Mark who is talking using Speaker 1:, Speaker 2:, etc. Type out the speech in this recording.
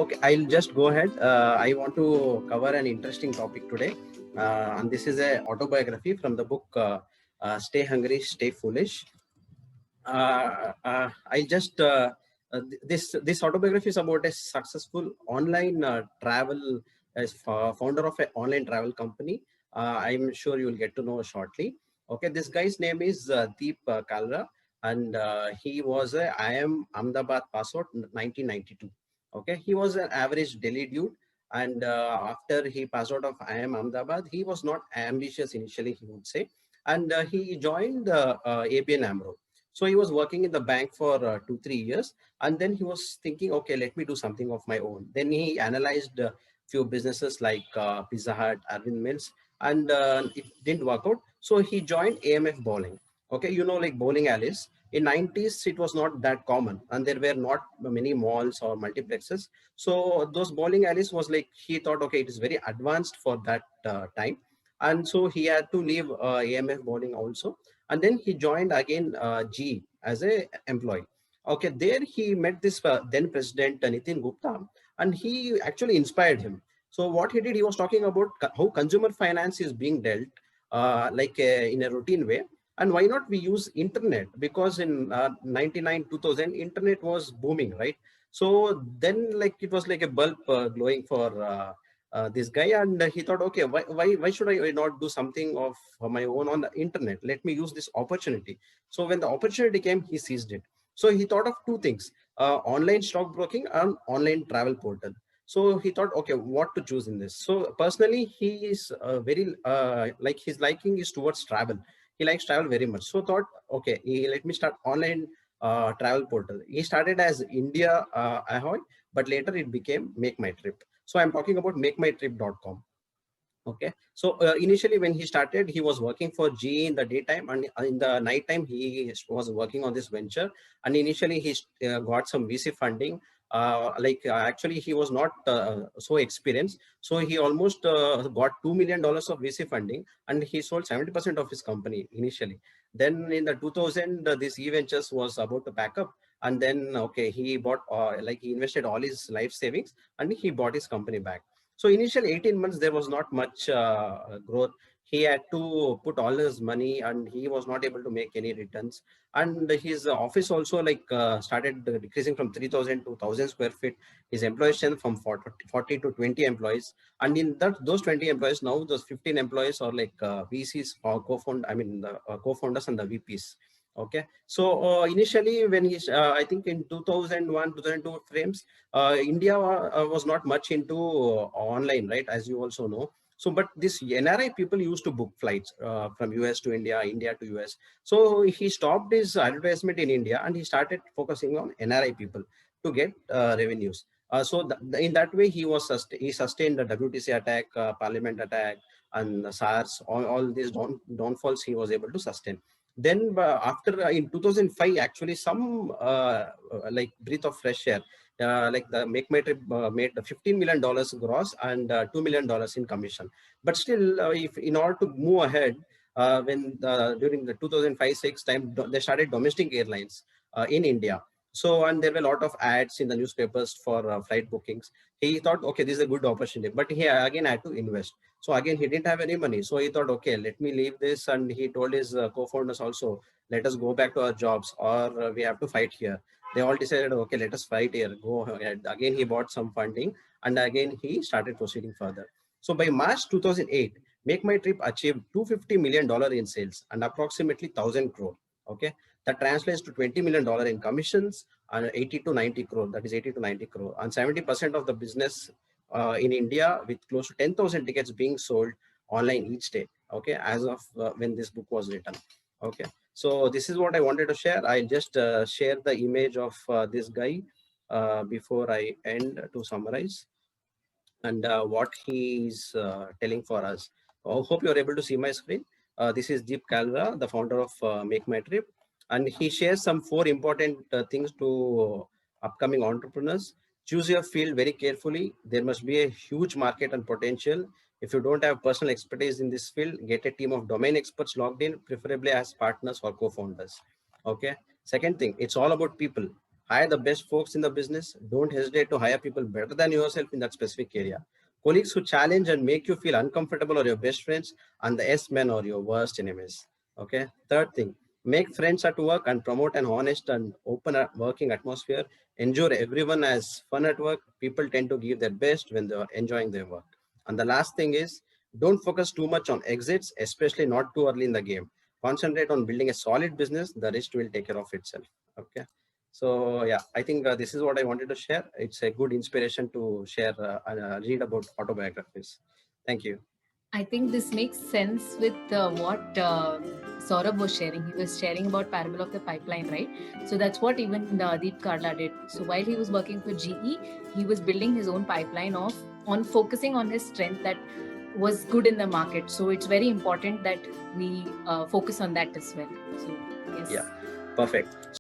Speaker 1: Okay, I'll just go ahead. I want to cover an interesting topic today. And this is a autobiography from the book Stay Hungry, Stay Foolish. I just this autobiography is about a successful online travel as founder of an online travel company. I'm sure you'll get to know shortly. Okay, this guy's name is Deep Kalra, and he was a IIM Ahmedabad pass out 1992. Okay, he was an average Delhi dude, and after he passed out of IIM Ahmedabad, he was not ambitious initially, he would say, and he joined ABN AMRO. So he was working in the bank for 2 3 years, and then he was thinking, okay, let me do something of my own. Then he analyzed a few businesses like Pizza Hut, Arvind Mills, and it didn't work out. So he joined AMF Bowling. Okay, you know, like bowling alleys. In 90s, it was not that common, and there were not many malls or multiplexes. So those bowling alleys was like he thought, okay, it is very advanced for that time, and so he had to leave AMF Bowling also, and then he joined again G as a employee. Okay, there he met this then president Nitin Gupta, and he actually inspired him. So what he did, he was talking about how consumer finance is being dealt in a routine way, and why not we use internet, because in 99 2000 internet was booming, right? So then like it was like a bulb glowing for this guy, and he thought, okay, why should I not do something of my own on the internet? Let me use this opportunity. So when the opportunity came, he seized it. So he thought of two things: online stockbroking and online travel portal. So he thought, okay, what to choose in this? So personally, he is very like his liking is towards travel. He likes travel very much. So thought, okay, let me start online travel portal. He started as India Ahoy, but later it became Make My Trip. So I'm talking about makemytrip.com. Okay, so initially when he started, he was working for GE in the daytime, and in the nighttime he was working on this venture. And initially he got some VC funding. Actually he was not so experienced, so he almost got $2 million of VC funding, and he sold 70% of his company initially. Then in the 2000, this e-ventures was about to pack up, and then okay, he bought he invested all his life savings, and he bought his company back. So initial 18 months, there was not much growth. He had to put all his money, and he was not able to make any returns. And his office also started decreasing from 3,000 to 1,000 square feet. His employee strength from 40 to 20 employees. And in that those 20 employees, now those 15 employees are like VCs or the co-founders and the VPs. Okay, so initially when he's, I think in 2001, 2002 frames, India was not much into online, right? As you also know. So, but this NRI people used to book flights from US to India, India to US. So he stopped his advertisement in India, and he started focusing on NRI people to get revenues. In that way, he sustained the WTC attack, Parliament attack, and the SARS. All these downfalls he was able to sustain. Then after in 2005, actually some breath of fresh air. Like the Make My Trip made $15 million gross and $2 million in commission. But still, if in order to move ahead, during the 2005-6 time, they started domestic airlines in India. So, and there were a lot of ads in the newspapers for flight bookings. He thought, okay, this is a good opportunity, but he again had to invest. So again, he didn't have any money. So he thought, okay, let me leave this. And he told his co-founders also, let us go back to our jobs, or we have to fight here. They all decided, okay, let us fight here, go ahead. Again, he bought some funding, and again, he started proceeding further. So by March 2008, Make My Trip achieved $250 million in sales and approximately 1,000 crore. Okay, that translates to $20 million in commissions and 80 to 90 crore. That is 80 to 90 crore, and 70% of the business in India, with close to 10,000 tickets being sold online each day. Okay, as of when this book was written. Okay, so this is what I wanted to share. I'll just share the image of this guy before I end to summarize, and what he's telling for us. I hope you're able to see my screen. This is Deep Kalra, the founder of Make My Trip, and he shares some 4 important things to upcoming entrepreneurs. Choose your field very carefully. There must be a huge market and potential. If you don't have personal expertise in this field, get a team of domain experts logged in, preferably as partners or co-founders. Okay. Second thing, it's all about people. Hire the best folks in the business. Don't hesitate to hire people better than yourself in that specific area. Colleagues who challenge and make you feel uncomfortable are your best friends, and the yes men are your worst enemies. Okay. Third thing, make friends at work and promote an honest and open working atmosphere. Ensure everyone has fun at work. People tend to give their best when they are enjoying their work. And the last thing is, don't focus too much on exits, especially not too early in the game. Concentrate on building a solid business. The rest will take care of itself. Okay. So yeah, I think this is what I wanted to share. It's a good inspiration to share, read about autobiographies. Thank you.
Speaker 2: I think this makes sense with what Saurabh was sharing. He was sharing about Parable of the Pipeline, right? So that's what even Deep Karla did. So while he was working for GE, he was building his own pipeline of on focusing on his strength that was good in the market. So it's very important that we focus on that as well. So yes.
Speaker 1: Yeah, perfect.